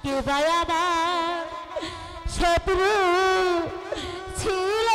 কে ভাই আমার শত্রু ছিল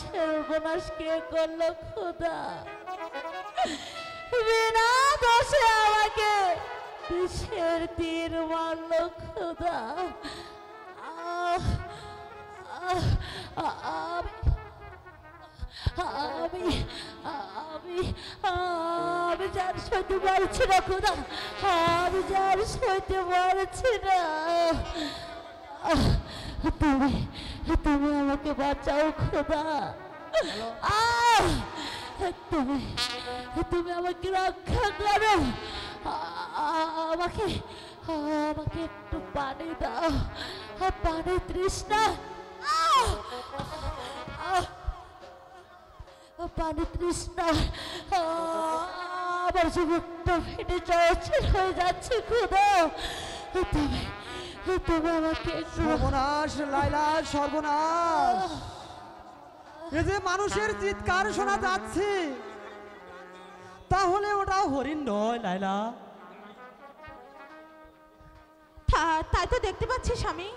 সর্বনাশ কে করলো খোদা বিনা দোষে আমাকে বিষের তীর মারলো খোদা আমি আমি আমি যার সইতে পারছি না খোদা আমি যার সইতে পারছি না তুমি তুমি আমাকে বাঁচাও খোদা তুমি তুমি আমাকে রক্ষা করো আমাকে আমাকে একটু পানি দাও পানি তৃষ্ণা পানি তৃষ্ণা আমার যুবকটা ফেটে চলছিল হয়ে যাচ্ছে খোদা তুমি তুমি আমাকে সর্বনাশ লাইলা সর্বনাশ এই যে মানুষের চিৎকার শোনা যাচ্ছে তাহলে ওটা হরিণ নয় লাইলা তাই তো দেখতে পাচ্ছি স্বামী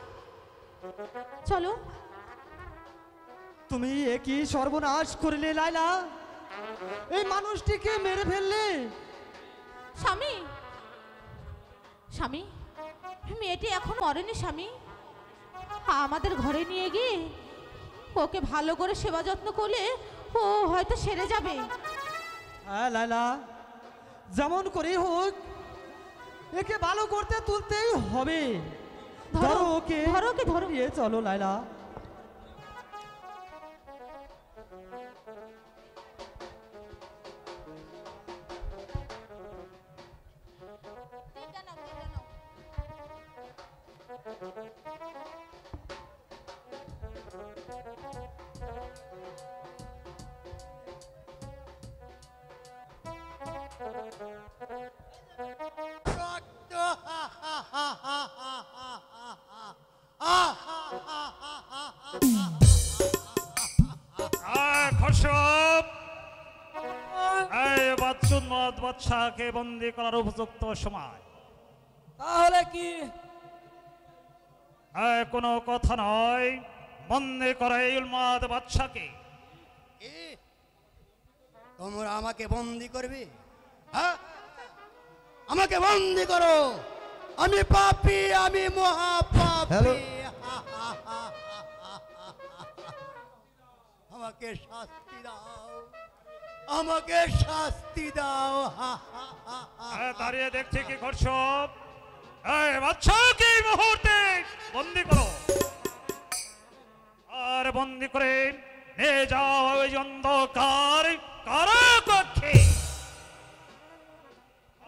চলো তুমি একই সর্বনাশ করলে লাইলা এই মানুষটিকে মেরে ফেললে স্বামী স্বামী মেয়েটি এখন মরেনি স্বামী আমাদের ঘরে নিয়ে গিয়ে ওকে ভালো করে সেবা যত্ন করলে ও হয়তো সেরে যাবে হ্যাঁ লাইলা যেমন করে হোক একে ভালো করতে তুলতেই হবে ধরো ওকে ধরো নিয়ে চলো লাইলা খসব এই বাচ্চুন্মত বাদশাকে বন্দি করার উপযুক্ত সময়। তাহলে কি কোনো কথা নয়, বন্দি করে এই উন্মাদ বাদশাকে। তোমরা আমাকে বন্দি করবে? হ্যাঁ, আমাকে বন্দি করো। আমি পাপী, আমি মহাপাপী। আমাকে শাস্তি দাও, আমাকে শাস্তি দাও। দাঁড়িয়ে দেখছি কি করছো? এই বাদশাকে এই মুহূর্তে বন্দি করো, আর বন্দি করে নিয়ে যাও ওই অন্ধকার কারাকক্ষে।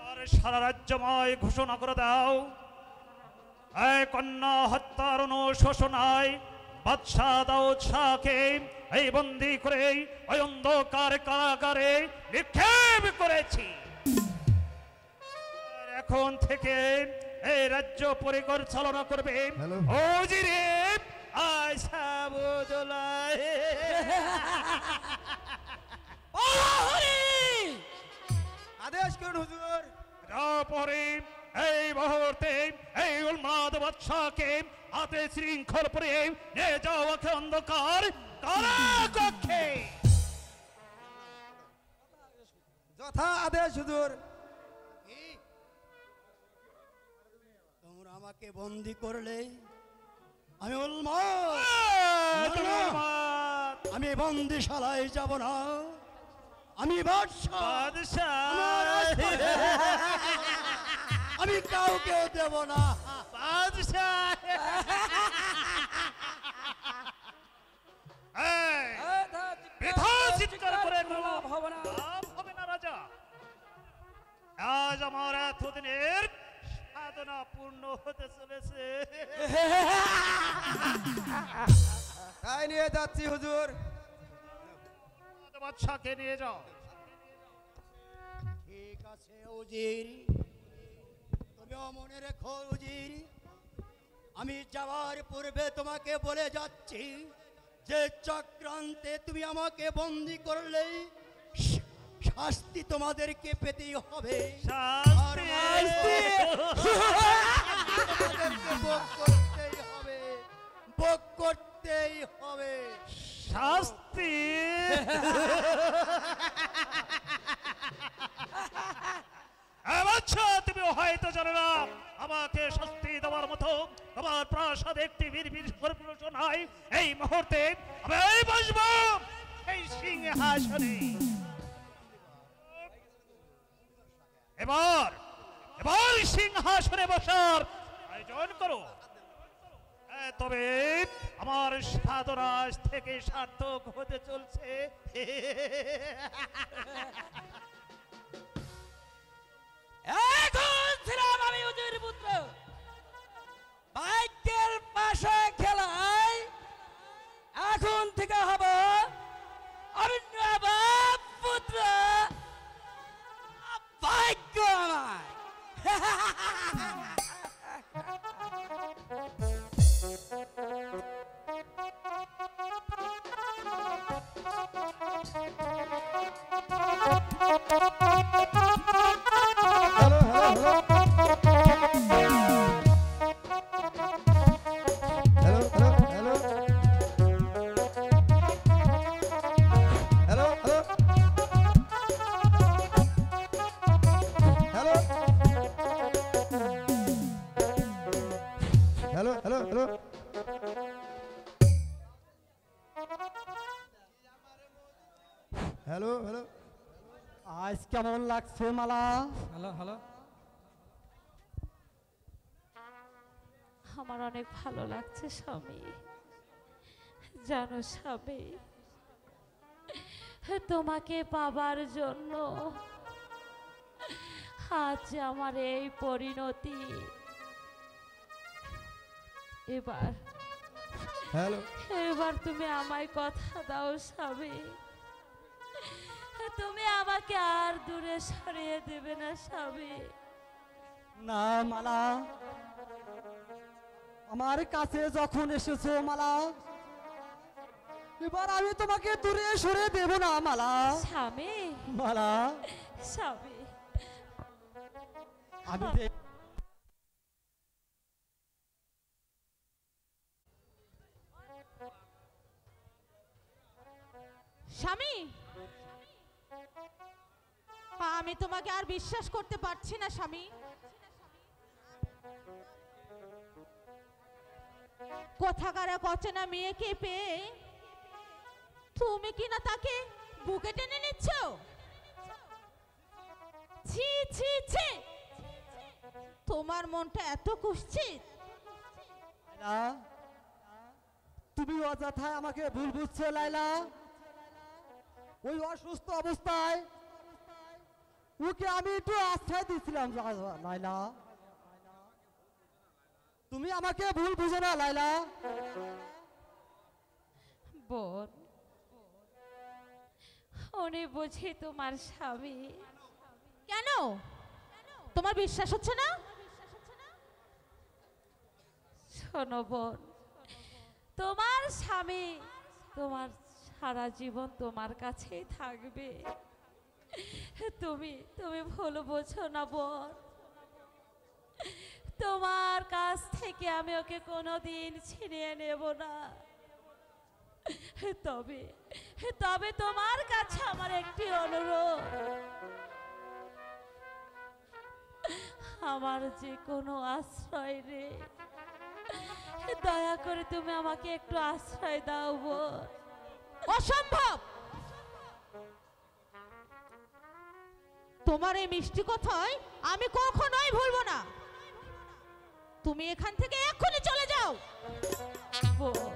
আর সারা রাজ্যময় ঘোষণা করে দাও, এই কন্যা হত্যার অনুশোচনায় বাদশাহ দাউদ শাহকে এই বন্দি করে ওই অন্ধকার কারাগারে নিক্ষেপ করেছি। এখন থেকে এই রাজ্য পরিচালনা করবে ওজিরে আসাবুদুল্লাহ। আদেশ করুন হুজুর। তারপরে এই মুহূর্তে এই উন্মাদ বাদশাকে হাতে শৃঙ্খল পরে নিয়ে যাও ওকে অন্ধকার কারাকক্ষে। যথা আদেশ হুজুর। তোমরা আমাকে বন্দি করলে আমি উন্মাদ, আমি বন্দিশালায় যাব না। আমি আমি কাউকে দেব না। চিৎকার করে লাভ হবে না রাজা। আজ আমার এতদিনের সাধনা পূর্ণ হতে চলেছে। তাই নিয়ে যাচ্ছি হুজুর। বাদশাকে নিয়ে যাও। ঠিক আছে উজির, তুমিও মনে রেখো উজির, আমি যাওয়ার পূর্বে তোমাকে বলে যাচ্ছি যে চক্রান্তে তুমি আমাকে বন্দি করলে শাস্তি তোমাদেরকে পেতেই হবে। ভোগ করতেই হবে, ভোগ করতেই হবে শাস্তি। আচ্ছা, তুমি হয়তো জানো না আমাকে শাস্তি দেওয়ার মতো তোমার প্রাসাদে একটি নাই। এই মুহূর্তে আমি বসবো এই সিংহাসনে। এবার এবার সিংহাসনে বসার আয়োজন করো। তবে আমার সাধনা থেকে সার্থক হতে চলছে। এখন ছিলাম আমি উজির পুত্র, ভাগ্যের পাশে খেলায় এখন থেকে হব আমি নবাব পুত্র। ভাগ্য আমার। হ্যালো হ্যালো, আজ কেমন লাগছে মালা? হ্যালো হ্যালো, আমার অনেক ভালো লাগছে স্বামী। জানো স্বামী, তোমাকে পাবার জন্য আজ আমার এই পরিণতি। এবার হ্যালো, এবার তুমি আমায় কথা দাও স্বামী, তুমি আমাকে আর দূরে সরিয়ে দেবে না স্বামী। না মালা, আমার কাছে যখন এসেছো মালা, এবার আমি তোমাকে দূরে সরে দেব না মালা। স্বামী, মালা, স্বামী, আমি স্বামী, আমি তোমাকে আর বিশ্বাস করতে পারছি না স্বামী। কোথাকার এক অচেনা মেয়েকে পেয়ে তুমি কি না তাকে বুকে টেনে নিচ্ছ? ছি ছি ছি, তোমার মনটা এত কুৎসিত। লাইলা, তুমি অযথায় আমাকে ভুল বুঝছো লাইলা। ওই অসুস্থ অবস্থায় ওকে আমি একটু আশ্রয় দিয়েছিলাম লাইলা। তুমি আমাকে ভুল বুঝো না লাইলা। বোন, উনি বুঝি তোমার স্বামী। কেন তোমার বিশ্বাস হচ্ছে না? শোনো বোন, তোমার স্বামী তোমার সারা জীবন তোমার কাছেই থাকবে। তুমি তুমি ভুল বোঝো না বোন। তোমার কাছ থেকে আমি ওকে কোনোদিন ছিনিয়ে নেব না। তবে তবে তোমার কাছে আমার একটি অনুরোধ, আমার যে কোনো আশ্রয় রে, দয়া করে তুমি আমাকে একটু আশ্রয় দাও বোন। অসম্ভব! তোমার এই মিষ্টি কথায় আমি কখনোই ভুলবো না। তুমি এখান থেকে এক্ষুনি চলে যাও। বোন,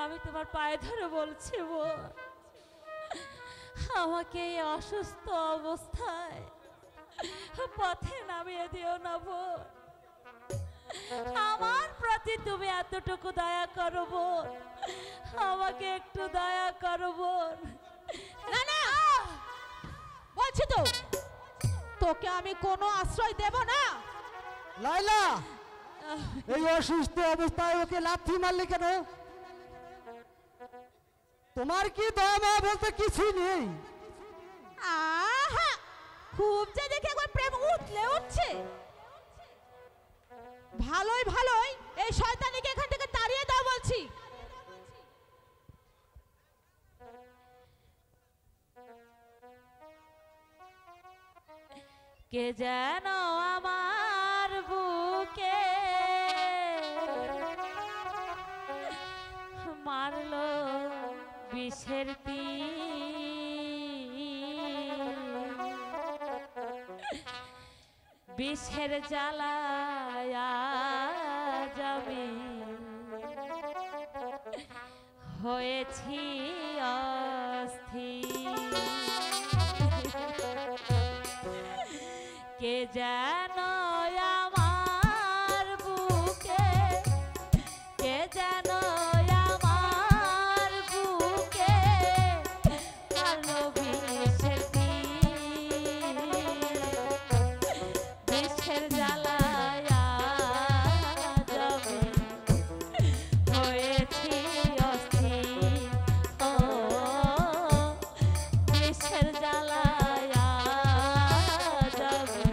আমি তোমার পায়ে ধরে বলছি বোন, আমাকে এই অসুস্থ অবস্থায় পথে নামিয়ে দিও না বোন। আমার প্রতি তুমি এতটুকু দয়া করো বোন, আমাকে একটু দয়া করো বোন। না না, বলছি তো তোকে আমি কোনো আশ্রয় দেব না। লাইলা, এই অসুস্থ অবস্থায় ওকে লাথি মারলে কেন? তোমার কি দয়া মায়া বলতে কিছুই নেই? আহা, খুব যে দেখে একবার প্রেম উঠলে উঠছে। ভালোই ভালোই এই শয়তানিকে এখান থেকে তাড়িয়ে দাও বলছি। কে যেন আমার বুকে মারলো বিষের তীর, বিষের জ্বালায় আজ আমি হয়েছি অস্থির। কে যেন আমার বুকে, কে যেন আমার বুকে মারলো বিষের তীর, বিষের জ্বালায় আজ আমি হয়েছি অস্থির। ও বিষের জ্বালায় আজ আমি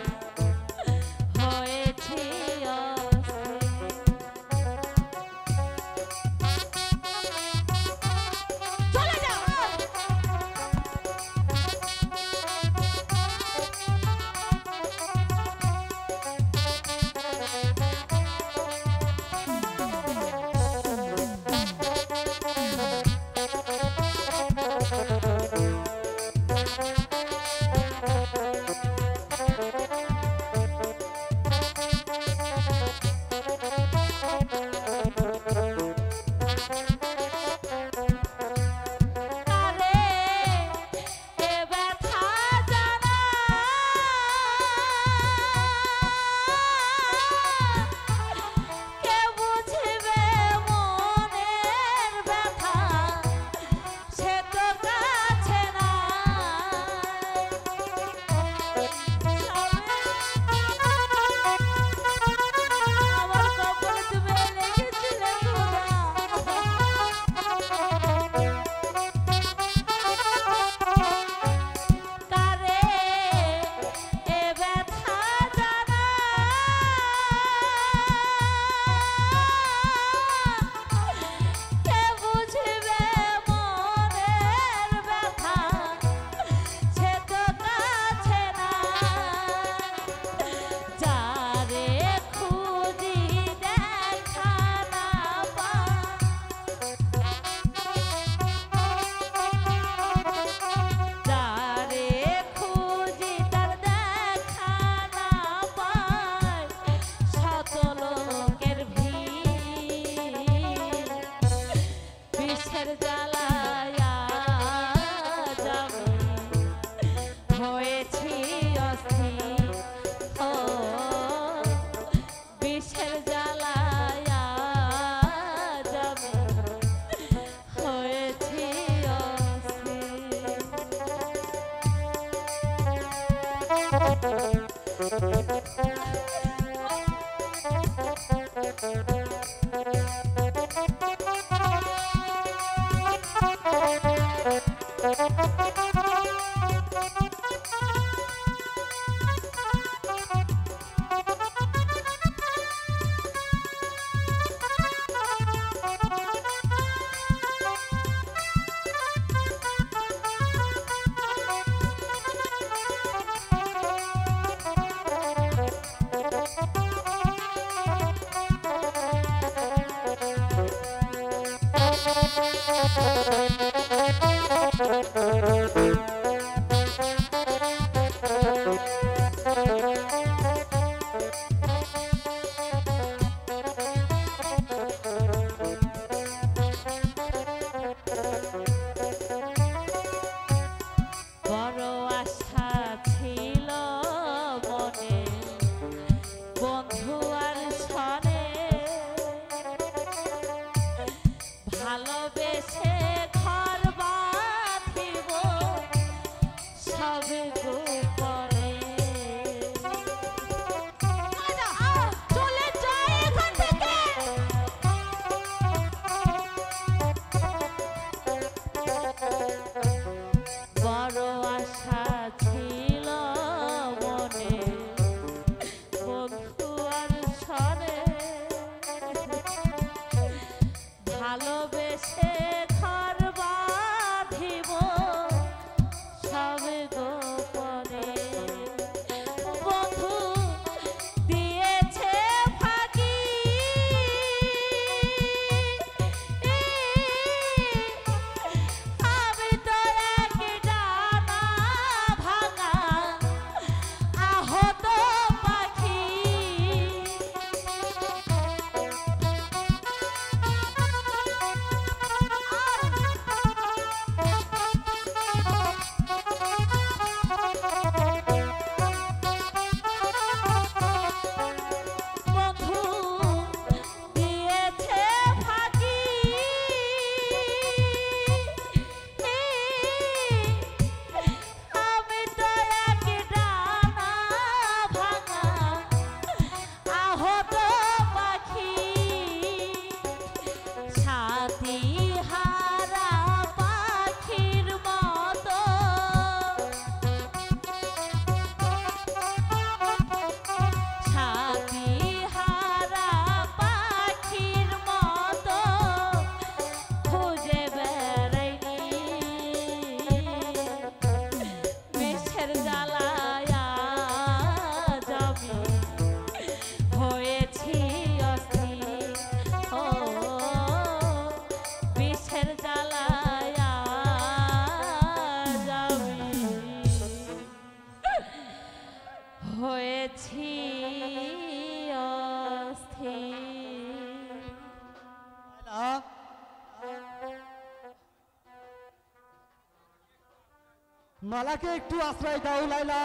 বড় আশা ছিল মনে বন্ধু আর ছনে ভালোবেসে ঘর বাঁধিব সবে গোপনে চলে যায় এখান থেকে বড় আশা ছিল মনে বন্ধু আর সরে ভালোবেসে ঘর বাঁধিব সবে গোপনে বন্ধু দিয়েছে ফাঁকি আমি তো এক ডানা ভাঙা আহত পাখি বন্ধু দিয়েছে ফাঁকি আমি তো এক ডানা ভাঙা আহত পাখি সাথী হারা পাখির মতো সাথী হারা পাখির মতো খুঁজে বেড়াইনি বিষের জ্বালায় যাবি হয়েছি অস্থির ও বিষের জ্বালায় যাবি হয়েছি অস্থির মালাকে একটু আশ্রয় দাও লাইলা।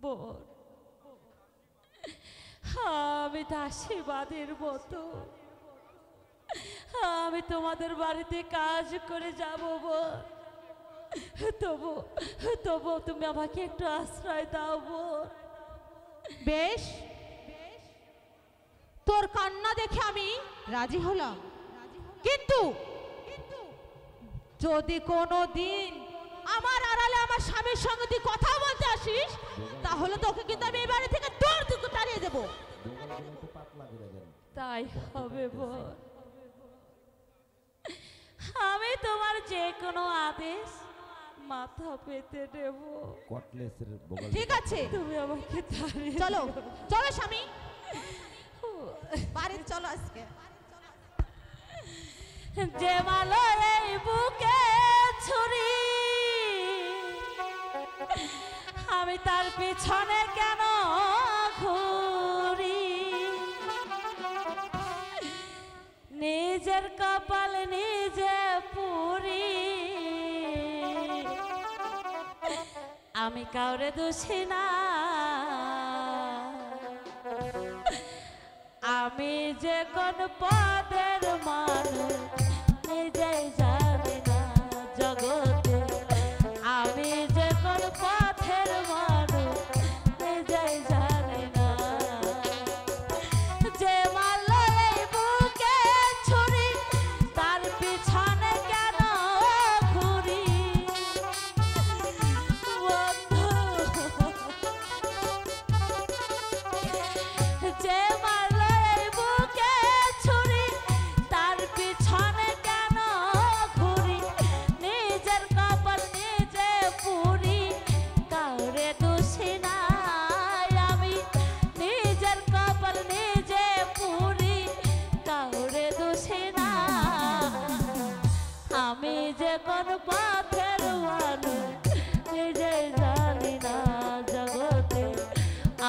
বোন আমি দাসীবাদের মতো আমি তোমাদের বাড়িতে কাজ করে যাব বোন তবু তবু তুমি আমাকে একটু আশ্রয় দাও বোন বেশ, তোর কান্না দেখে আমি রাজি হলাম, কিন্তু যদি কোনো দিন আমার আড়ালে আমার স্বামীর সঙ্গে তুই কথা বলতে আসিস তাহলে তোকে কিন্তু আমি এই বাড়ি থেকে দৌড় দিকে তাড়িয়ে দেবো। তাই হবে বোন, আমি তোমার যে কোনো আদেশ মাথা পেতে দেব। ঠিক আছে, তুমি আমাকে তাড়িয়ে চলো দিও। চলো স্বামী, বাড়ি চলো আজকে। যে মালো এই বুকে ছুরি আমি তার পিছনে কেন ঘুরি নিজের কপাল নিজে পুরি আমি কাউরে দোষী না আমি যে কোন পদের মানুষ নিজেই জানি না জগতে আমি যে পথের মানুষ নিজে জানি না জগতে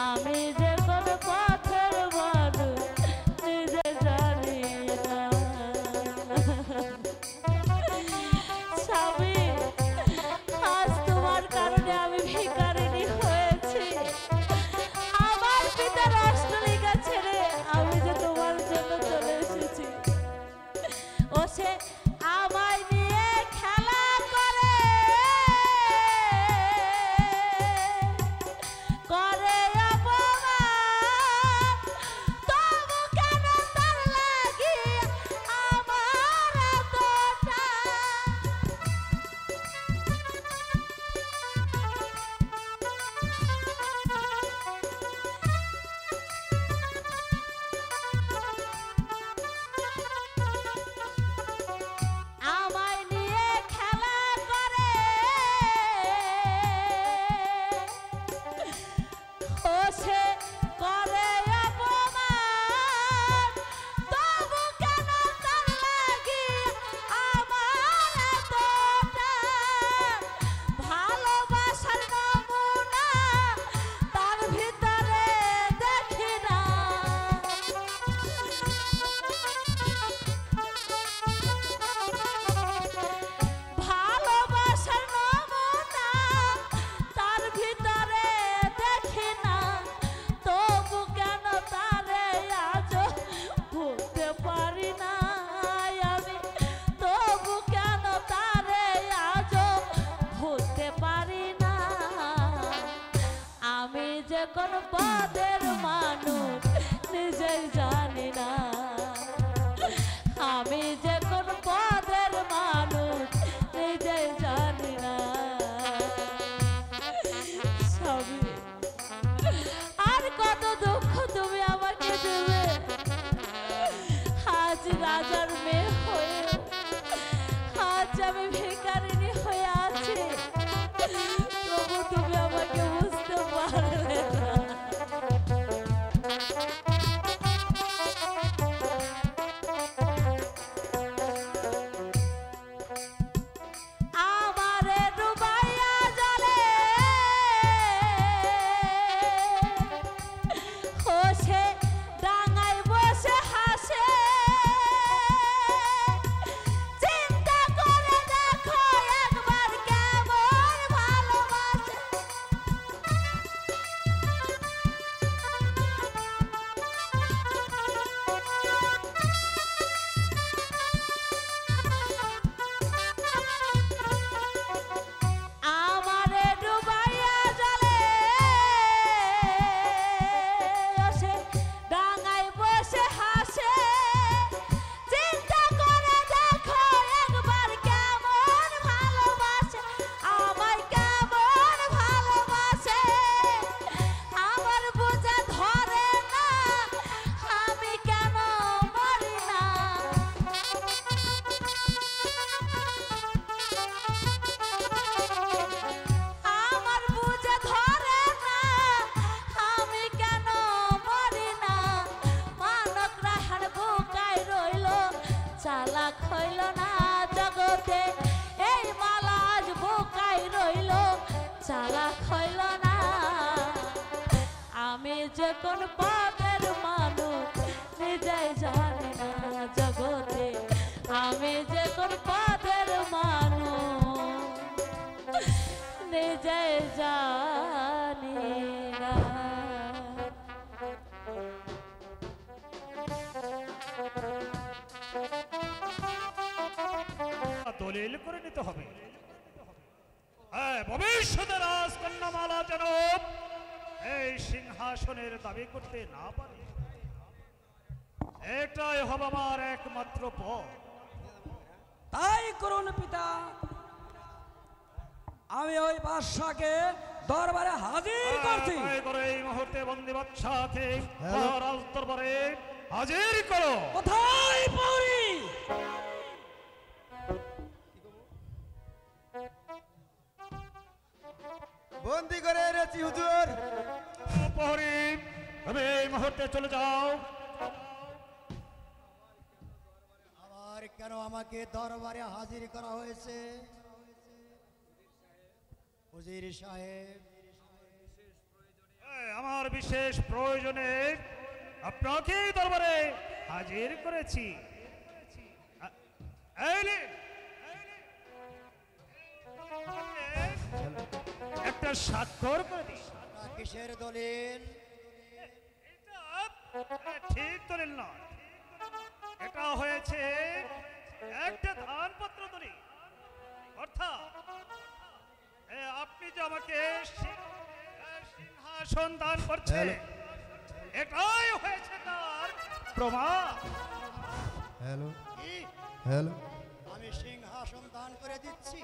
আমি যে কোন পথের মানুষ নিজে জানি না স্বামী আজ তোমার কারণে আমি ভিখারিণী হয়েছি আমার পিতার অষ্টলিকা ছেড়ে আমি যে তোমার জন্য চলে এসেছি ও সে আমায় নিয়ে খেলা করে করে অপমান তবু কেন তার লাগি আমার এতটা আমায় নিয়ে খেলা করে ও সে করে অপমান তবু কেন তার লাগি আমার এতটা ভালোবাসার নমুনা তার ভিতরে দেখি না ভালোবাসার নমুনা তার ভিতরে দেখি না তবু কেন তারে আজ ভুলতে পারি না আমি তবু কেন তারে আজ ভুলতে পারি না আমি যে কোন পদের মানুষ নিজেই জানি না আমি যে কোন পদের মানুষ নিজেই জানি না স্বামী আর কত দুঃখ তুমি আমাকে দেবে আজ রাজার মেয়ে হয়ে আজ আমি ভিখারিণী হয়ে আছি তবু তুমি আমাকে বুঝতে পারবে না আমারে ডুবাইয়া জলে হোসে ডাঙায় বসে হাসে চিন্তা করে দেখো একবার কেমন ভালোবাসে আমারে ডুবাইয়া জলে সে ডাঙায় বসে হাসে চিন্তা করে দেখো একবার কেমন ভালোবাসে আমায় কেমন ভালোবাসে আমার বোঝা ধরে না আমি কেন মরি না আমার বুঝে ধরে না আমি কেন মরি না মানক রাহার বুকায় রইল চালাক হইল না জগতে এই মালা আজ বুকায় রইল চালাক হইল না আমি যে কোন পদের মানুষ নিজেই জানি না জগতে আমি যে কোন পদের মানুষ নিজে জানি না দলিল করে নিতে হবে হ্যাঁ ভবিষ্যতে রাজকন্যা মালা যেন এই সিংহাসনের দাবি করতে না পারে এটাই হবে আমার একমাত্র পথ তাই করুন পিতা আমি ওই বাদশাকে দরবারে হাজির করছি তাই করে এই মুহূর্তে বন্দী বাদশাকে রাজ দরবারে হাজির করো কোথায় পৌরি বন্দি করে এনেছি হুজুর। প্রহরী তুমি এই মুহূর্তে চলে যাও। আবার কেন আমাকে দরবারে হাজির করা হয়েছে? উজির সাহেব, আমার বিশেষ প্রয়োজনে আপনাকে দরবারে হাজির করেছি। এই নিন। একটা স্বাক্ষর করে দিন। কিসের দলিল? এটা ঠিক দলিল নয়, এটা হয়েছে একটা দানপত্র দলিল। অর্থাৎ আপনি যে আমাকে সিংহাসন দান করছেন, এটাই হয়েছে তার প্রমাণ। হ্যালো হ্যালো, আমি সিংহাসন দান করে দিচ্ছি।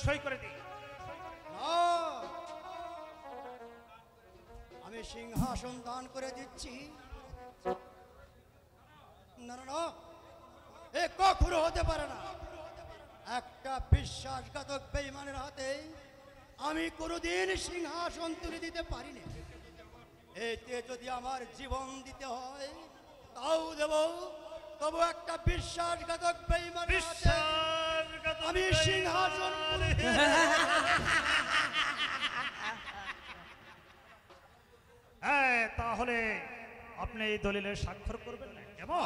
সই করে দিই। না, আমি সিংহাসন দান করে দিচ্ছি না না না, এ কখনো হতে পারে না। একটা বিশ্বাসঘাতক বেঈমানের হাতে আমি কোনোদিন সিংহাসন তুলে দিতে পারি না। এতে যদি আমার জীবন দিতে হয় তাও দেব, তবু একটা বিশ্বাসঘাতক বেঈমানের হাতে আমি সিংহাসন তাহলে আপনি এই দলিলে স্বাক্ষর করবেন না কেমন?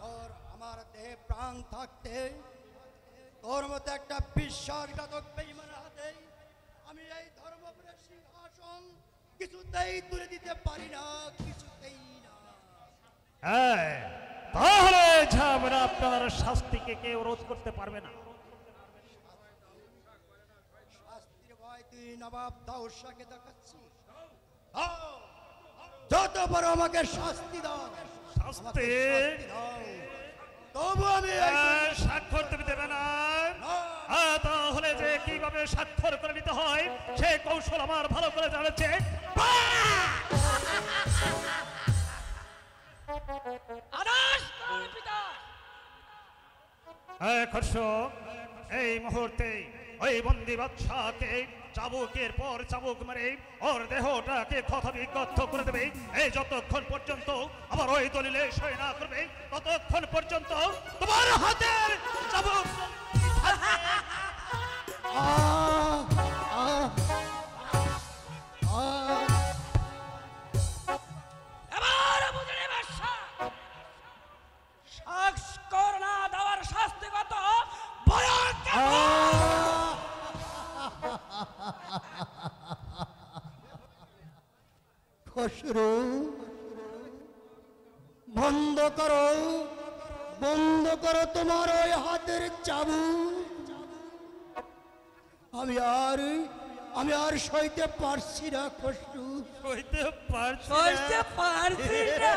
তোর আমার দেহে প্রাণ থাকতে তোর মতো একটা বিশ্বাসঘাতক বেঈমানের হাতে আমি এই ধর্মপুরের সিংহাসন কিছুতেই তুলে দিতে পারি না, কিছুতেই না। তাহলে ঝামেলা, আপনার শাস্তিকে কেউ রোধ করতে পারবে না। শাস্তির ভয় তুই নবাব দাউসাকে দেখাচ্ছি। যত বড় আমাকে শাস্তি দাও, শাস্তি তবু আমি স্বাক্ষর তুমি দেবে না। তাহলে যে কিভাবে স্বাক্ষর করে নিতে হয় সে কৌশল আমার ভালো করে জানাচ্ছে। খর্ষ, এই মুহূর্তে ওই বন্দি বাদশাকে চাবুকের পর চাবুক মারে ওর দেহটাকে ক্ষতবিক্ষত করে দেবে। এই যতক্ষণ পর্যন্ত আমার ওই দলিলে সই না করবে ততক্ষণ পর্যন্ত তোমার হাতের চাবুক খসরু, বন্ধ করো, বন্ধ করো তোমার ওই হাতের চাবুক। আমি আর সইতে পারছি না খসরু, সইতে পারছি না।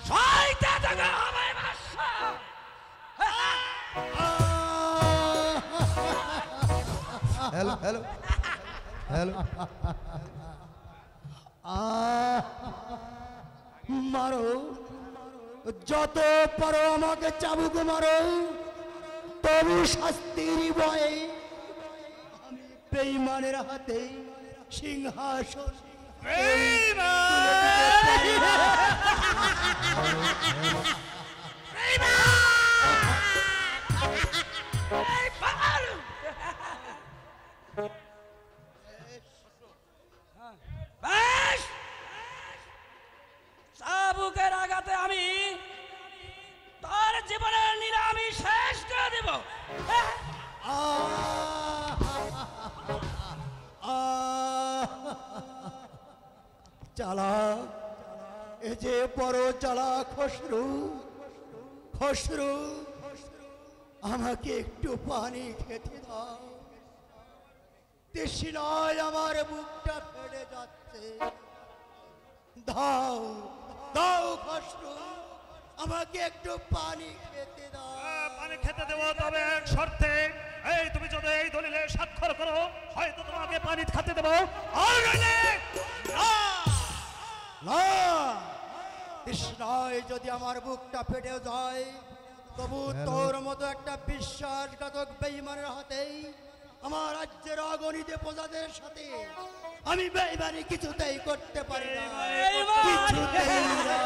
সইতে থাকো আমার বাদশা। হ্যালো হ্যালো হ্যালো, মারো, যত পারো আমাকে চাবুক মারো, তবু শাস্তির ভয়ে আমি বেঈমানের হাতে সিংহাসন চাবুকের আঘাতে আমি তার জীবনের নিলামি শেষ করে দেব। চালা, এ যে বড় চালা খসরু, খসরু, আমাকে একটু পানি খেতে দাও, তৃষ্ণায় আমার বুকটা ফেটে যাচ্ছে। দাও দাও খসরু, আমাকে একটু পানি খেতে দাও। পানি খেতে দেবো, তবে এক শর্তে। এই তুমি যদি এই দলিলে স্বাক্ষর করো হয়তো তোমাকে পানি খেতে দেবো, আর নইলে না। না, তৃষ্ণায় যদি আমার বুকটা ফেটে যায় তবু তোর মতো একটা বিশ্বাসঘাতক বেঈমানের হাতেই আমার রাজ্যের অগণিত প্রজাদের সাথে আমি বেঈমানি কিছুতেই করতে পারি না, কিছুতেই না,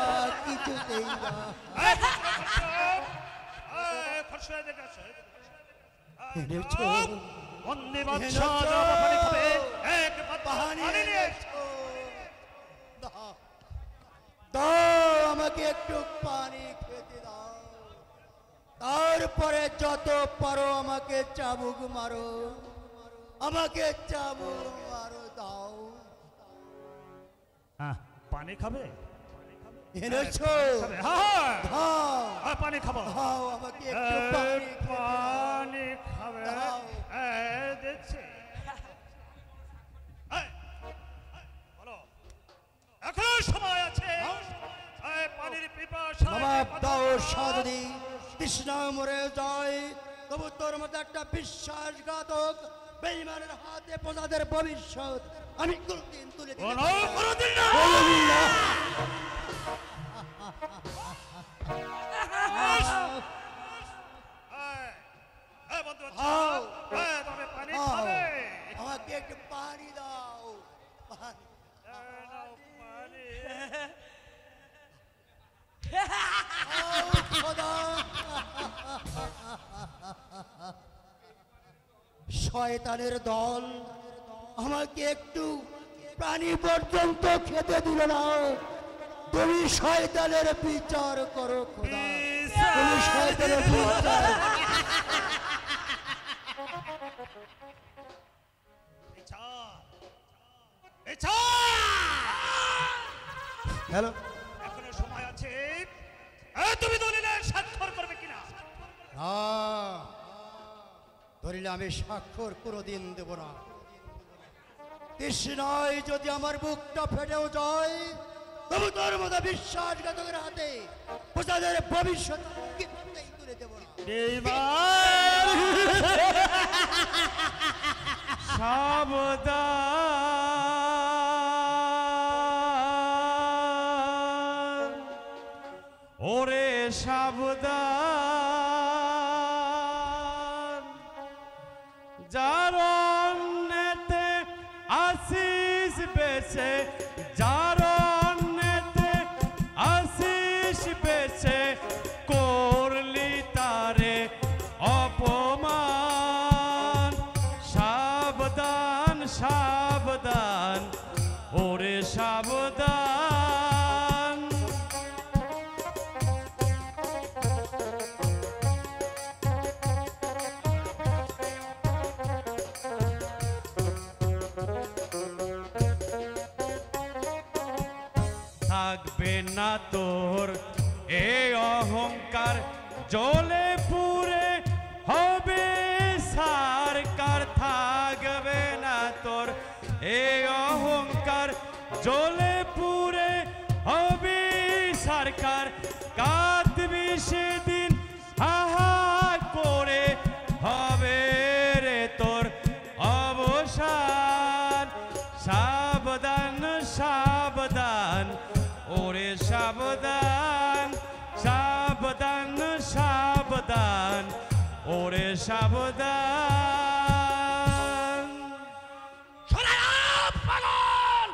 কিছুতেই না। আসো, এদিকে আসো, এদিকে আসো। এনেছো? বন্দি বাদশা যত পানি খাবে, এক পাত্র পানি পানি নিয়ে এসো। এনেছো? দাও, দাও আমাকে একটু পানি খেতে দাও, তারপরে যত পারো আমাকে চাবুক মারো, আমাকে চাবুক মারো, দাও। পানি খাবে? এনেছো? খাবে? হ্যাঁ, দাও, পানি খাবো। দাও আমাকে একটু পানি খেতে দাও। পানি খাবে? দাও। দিচ্ছি। বলো, এখনো সময় আছে। পানির পিপাসা জবাব দাও সাধুদি, তৃষ্ণা মরে যায়, তবু তোর মতো একটা বিশ্বাসঘাতক বেঈমানের হাতে প্রজাদের ভবিষ্যৎ আমি কোনদিন তুলে দিতে পারবো না। কোনোদিন না। কোনদিন না। বন্ধু দাও, তবে পানি দাও, খাবে? আমাকে একটু পানি দাও, পানি। নাও পানি। দাও, খোদা। শয়তানের দল আমাকে একটু প্রাণী পর্যন্ত খেতে দিল না। তুমি শয়তানের বিচার করো খোদা, তুমি শয়তানের বিচার। হ্যালো, এখনো সময় আছে। তুমি দলিলে স্বাক্ষর করবে কিনা? ধরিলে আমি স্বাক্ষর কোনোদিন দেব না। তৃষ্ণায় যদি আমার বুকটা ফেটেও যায়, তবু তোর মতো বিশ্বাসঘাতকের হাতে প্রজাদের ভবিষ্যৎ কিছুতেই তুলে দেব না। সাবধান ওরে সাবধান, যার অন্যতে আসিস বেছে, যার অন্যতে আসিস বেছে, করলি তারে অপমান। সাবধান সাবধান ওরে সাবধান। থাকবে না তোর এই অহংকার, জ্বলে পুড়ে হবে সারকার। থাকবে না তোর এই অহংকার, জ্বলে পুড়ে হবে সরকার। কাঁদবি সেদিন আহা করে, হবে রে তোর অবসান। সাবধান সাবধান ওরে সাবধান, সাবধান সাবধান ওরে সাবধান। পাগল,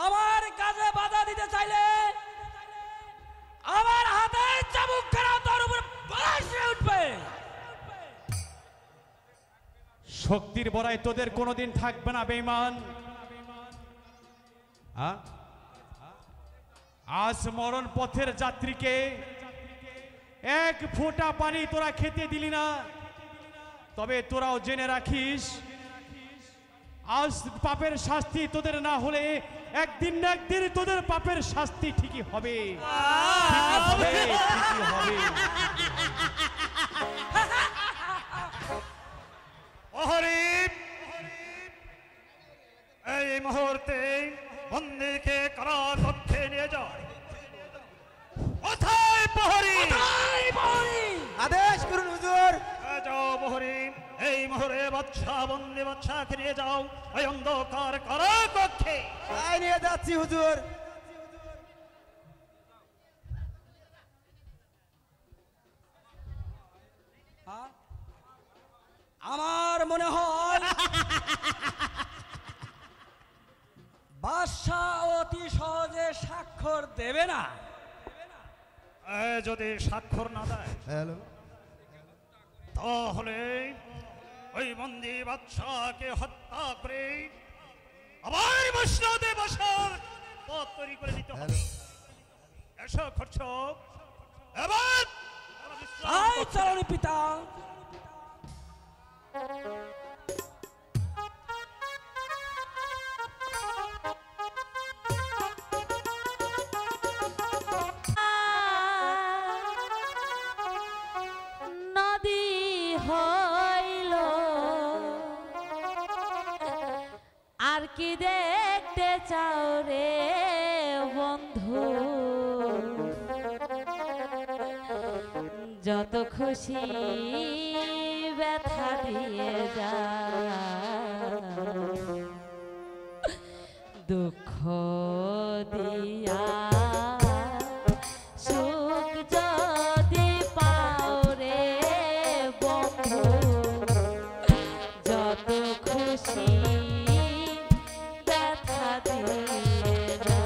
আমার কাজে বাধা দিতে চাইলে আমার হাতে চাবুক খানা তোর উপর বলাসে উঠবে। শক্তির বড়াই তোদের কোনোদিন থাকবে না বেঈমান। আজ মরণ পথের যাত্রীকে এক ফোঁটা পানি তোরা খেতে দিলি না, তবে তোরাও জেনে রাখিস, আজ পাপের শাস্তি তোদের না হলে একদিন না একদিন তোদের পাপের শাস্তি ঠিকই হবে, ঠিকই হবে, ঠিকই হবে। এই মুহূর্তে বন্দীকে কারাকক্ষে নিয়ে যাও। কোথায় প্রহরী? আদেশ করুন হুজুর। যাও প্রহরী, এই মুহূর্তে বাদশা বন্দী বাদশাকে নিয়ে যাও এই অন্ধকার কারাকক্ষে। তাই নিয়ে যাচ্ছি হুজুর। আমার মনে হয় বাদশা অতি সহজে স্বাক্ষর দেবে না। যদি স্বাক্ষর না দেয়, হ্যালো, তাহলে ওই বন্দি বাদশাকে হত্যা করে আবার বৈষ্ণবে বসার পথ তৈরি করে দিতে হবে। এসো খরচ এবার আয় চরণে পিতা। নদী হইল আর কি দেখতে চাও রে বন্ধু, যত খুশি ব্যথা দিয়ে যা, দুঃখ দিয়া সুখ যদি পাও রে বন্ধু, যত খুশি ব্যথা দিয়ে যা।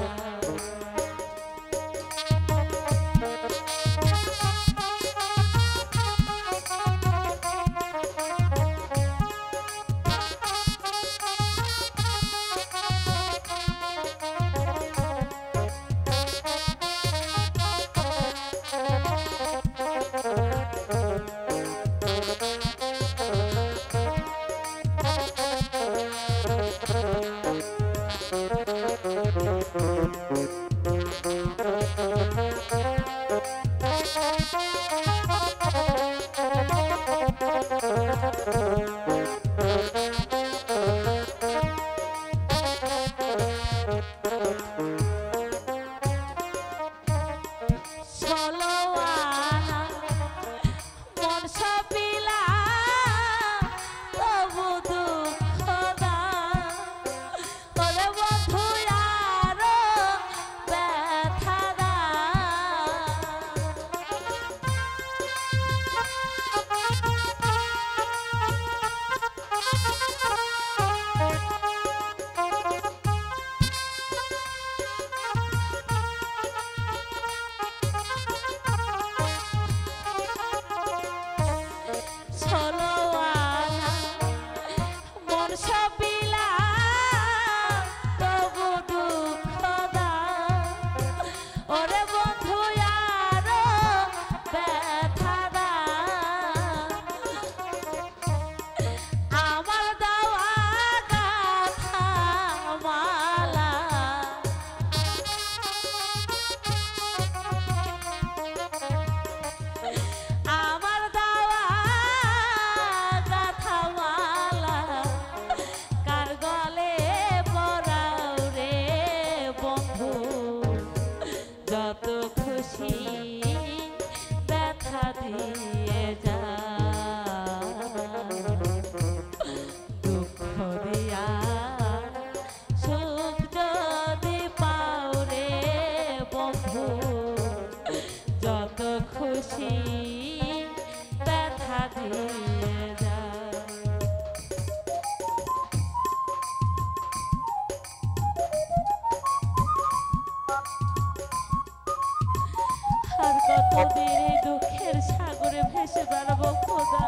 কতদিন এই দুঃখের সাগরে ভেসে বেড়াবো খোদা,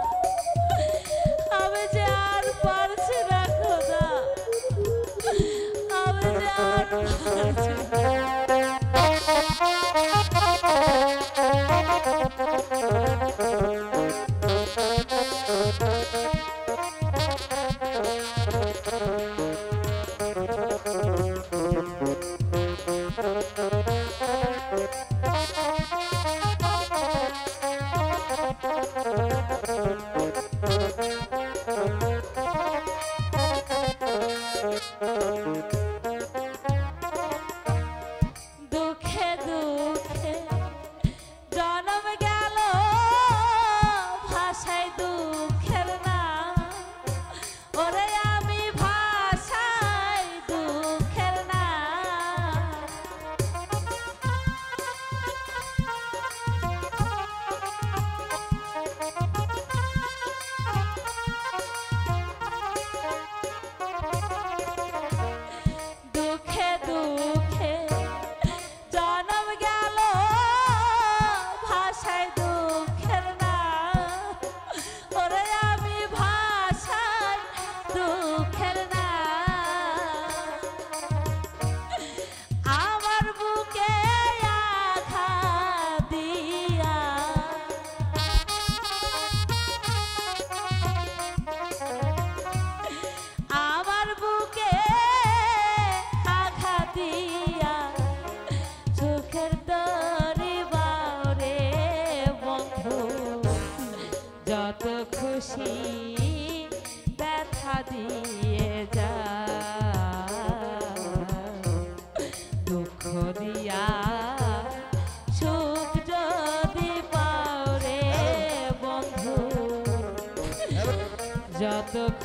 আমি যে আর পারছি না খোদা, আমি যে আর পারছি না। দুঃখে দুঃখে জন্ম গেল ভাষায় দুঃখের নাম, ওরে আমি ভাষায় দুঃখের নাম।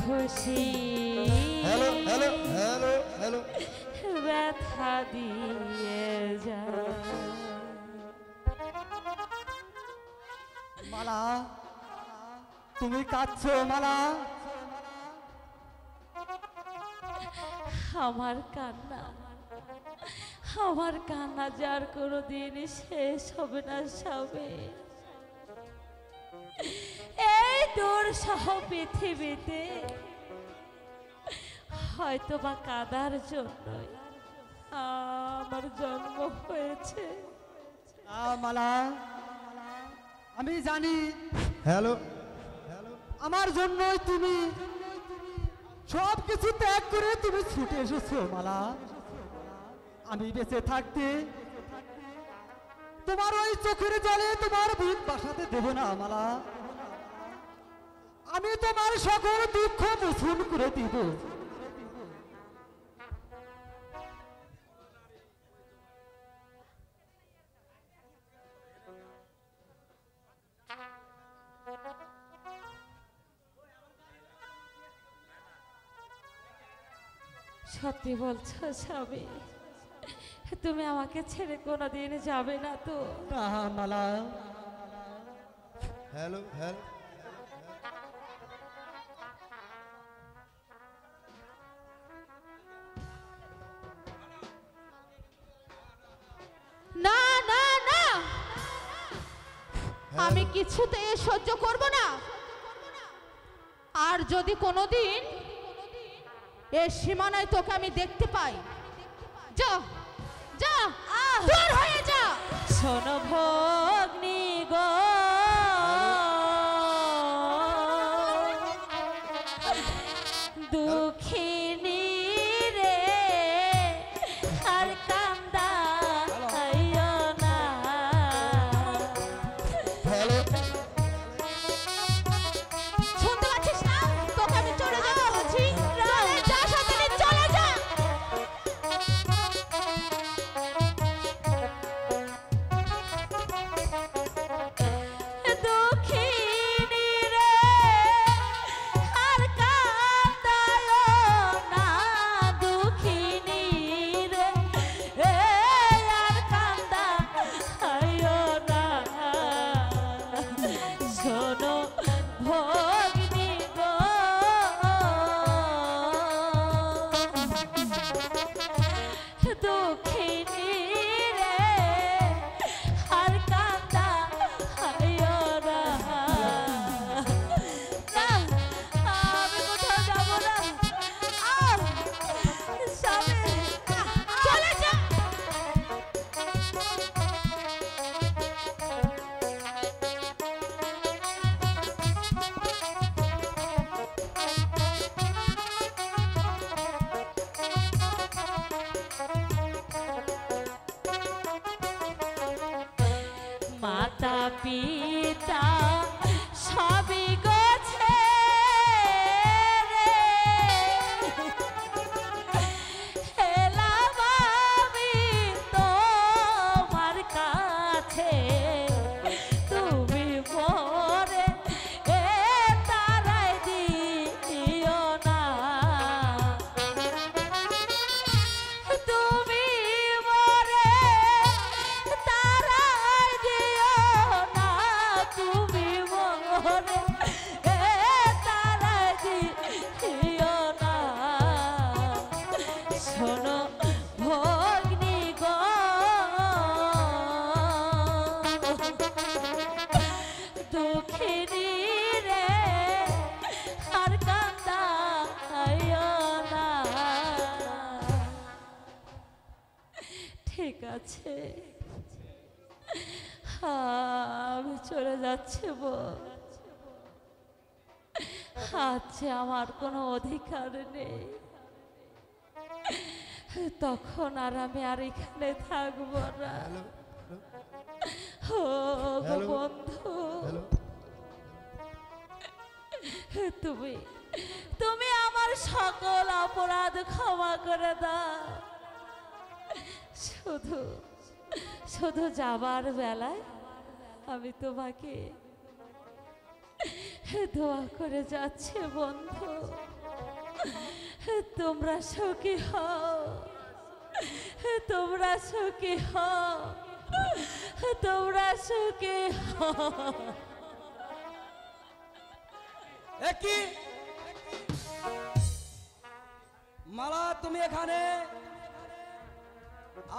খুশি হ্যালো হ্যালো হ্যালো হ্যালো ব্যথা দিয়ে যায়। মালা, তুমি কাঁদছো মালা? আমার কান্না যার কোনোদিন শেষ হবে না স্বামী। এই দূর সহ পৃথিবীতে হয়তো বা কাদার জন্যই আমার জন্ম হয়েছে। মালা, আমি জানি হ্যালো আমার জন্যই তুমি সব কিছু ত্যাগ করে তুমি ছুটে এসেছো মালা। আমি বেঁচে থাকতে তোমার ওই চোখের জলে তোমার বুক বাসাতে দেব না মালা। আমি তোমার সকল দুঃখ মোচন করে দিব। সত্যি বলছো স্বামী? তুমি আমাকে ছেড়ে কোনোদিন যাবে না তো? না মালা। হ্যালো হ্যালো না না না, আমি কিছুতে সহ্য করব না। আর যদি কোনোদিন এ সীমানায় তোকে আমি দেখতে পাই, যা যা দূর হয়ে যা। শোনো ভগ্নি গো, দুঃখিনী রে আর কান্দাইও না। শুনতে পাচ্ছিস না? তোকে আমি চলে যেতে বলছি। চলে যা সাথে, চলে যা। দুঃখিনী রে আর কান্দাইও না, দুঃখিনী রে আর কান্দাইও না। শোনো ভগ্নি গো, দুঃখিনী রে আর কান্দাইও না। না, আমি কোথাও যাবো না। স্বামী, চলে যা। মাতা পিতা সবই গছে রে, এলাম আমি তোমার কাছে। তুমি মোরে এ তারাই দিও না, তুমি মোরে তারাই দিও না, তুমি মোরে এ তারাই দিও না। শোনো ভগ্নি গো, দুঃখিনী রে আর কান্দাইও না। ঠিক আছে, আমি চলে যাচ্ছি বল। আজ আমার কোনো অধিকার নেই, তখন আর আমি আর এখানে থাকবো না। ও গো বন্ধু, তুমি তুমি আমার সকল অপরাধ ক্ষমা করে দাও। শুধু শুধু যাবার বেলায় আমি তোমাকে দোয়া করে যাচ্ছে বন্ধু, তোমরা সুখী হও, তোমরা সুখী হও, তোমরা সুখী হও। কি মালা তুমি এখানে,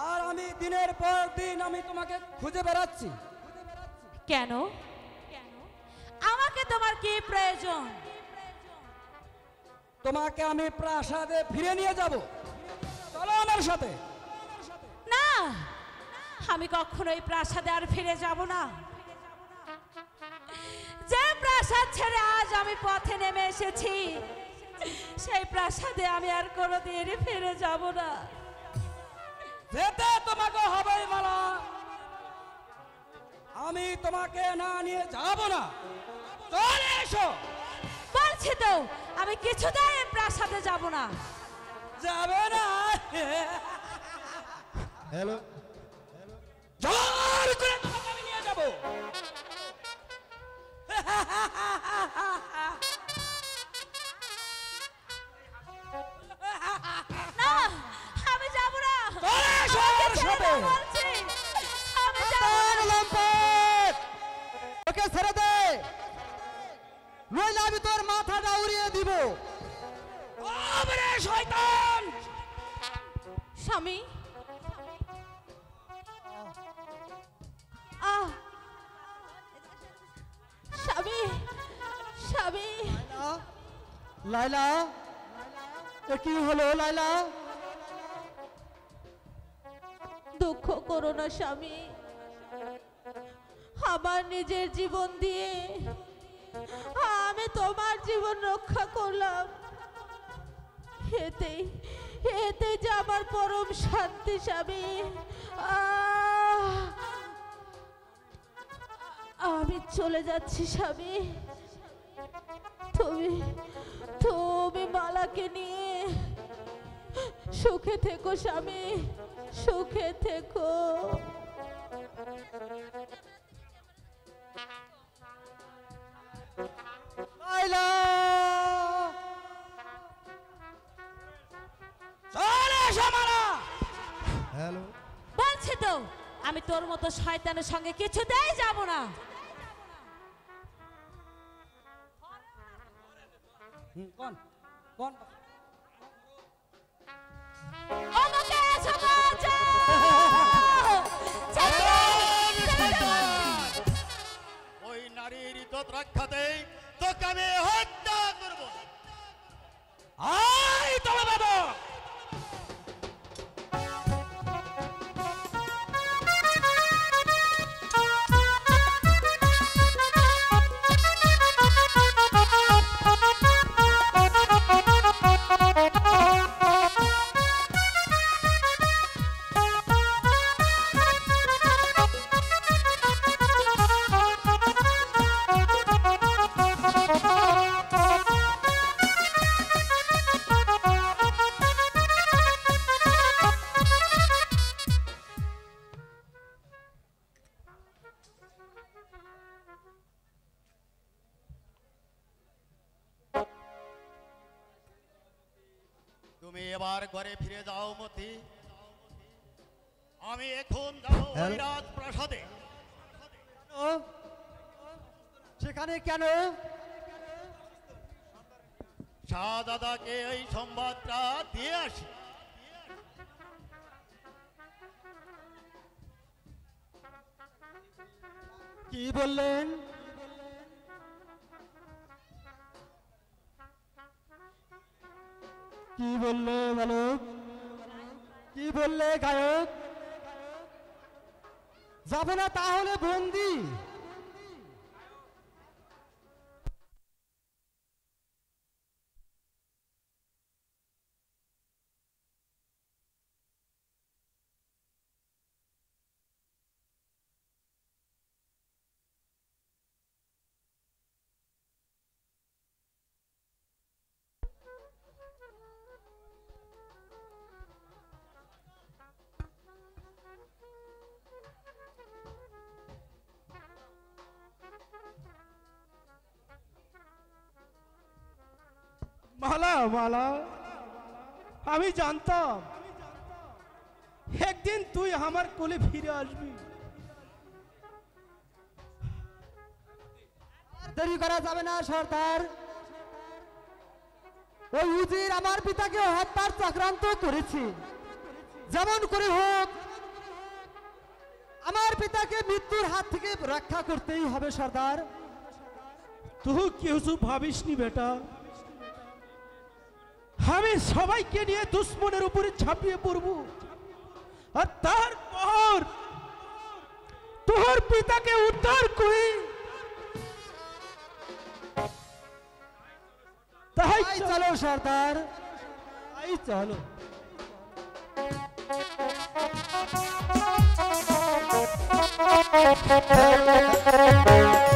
আর আমি দিনের পর দিন আমি তোমাকে খুঁজে বেড়াচ্ছি কেন? আমাকে তোমার কি প্রয়োজন? তোমাকে আমি প্রাসাদে ফিরে নিয়ে যাব, চলো আমার সাথে। না, আমি কখনোই প্রাসাদে আর ফিরে যাব না। যে প্রাসাদ ছেড়ে আজ আমি পথে নেমে এসেছি, সেই প্রাসাদে আমি আর কোনোদিন ফিরে যাব না। যেতে তোমাকে হবে মালা, আমি তোমাকে না নিয়ে যাব না, চলে এসো। বলছি তো আমি কিছুতেই এই প্রাসাদে যাব না। যাবে না? হ্যালো, জোর করে তোমাকে আমি নিয়ে যাব। না, আমি যাব না। চলে এসো আমাকে আমার ছেড়ে সাথে। দাও বলছি। আমি যাব না। লম্পট! ওকে ছেড়ে দে, নইলে আমি তোর মাথাটা উড়িয়ে দিব। ওরে শয়তান! স্বামী, আহ, স্বামী, স্বামী, লাইলা, এ কি হলো লাইলা? দুঃখ করো না স্বামী, আমার নিজের জীবন দিয়ে আমি তোমার জীবন রক্ষা করলাম। এতেই এতেই যে আমার পরম শান্তি স্বামী। আমি চলে যাচ্ছি স্বামী, তুমি তুমি মালাকে নিয়ে সুখে থেকো স্বামী, সুখে থেকো। লাইলা, চলে এসো মালা। হ্যালো, বলছি তো আমি তোর মতো শয়তানের সঙ্গে কিছুতেই যাব না। কোন কোন আমাকে এসো বলছি। ওই নারীর ইজ্জত রক্ষাতেই তোকে আমি হত্যা করব। আই তবে বাবা, তুমি এবার ঘরে ফিরে যাও মতি, আমি এখন যাবো ওই রাজপ্রাসাদে। ও, সেখানে কেন? শাহজাদাকে এই সংবাদটা দিয়ে আসি। কি বললেন? কি বললে বালক? কি বললে গায়ক? যাব না তাহলে বন্দি? মালা মালা আমি জানতাম একদিন তুই আমার কোলে ফিরে আসবি। দেরি করা যাবে না সর্দার। ওই উজির আমার পিতাকে হত্যার চক্রান্ত করেছে। যেমন করে হোক আমার পিতাকে মৃত্যুর হাত থেকে রক্ষা করতেই হবে সর্দার। তুই কিছু ভাবিসনি বেটা, আমি সবাইকে নিয়ে দুশ্মনের উপরে ঝাঁপিয়ে পড়ব, আর তারপর তোর পিতাকে উদ্ধার করে তাই চলো সর্দার, তাই চলো। Thank you.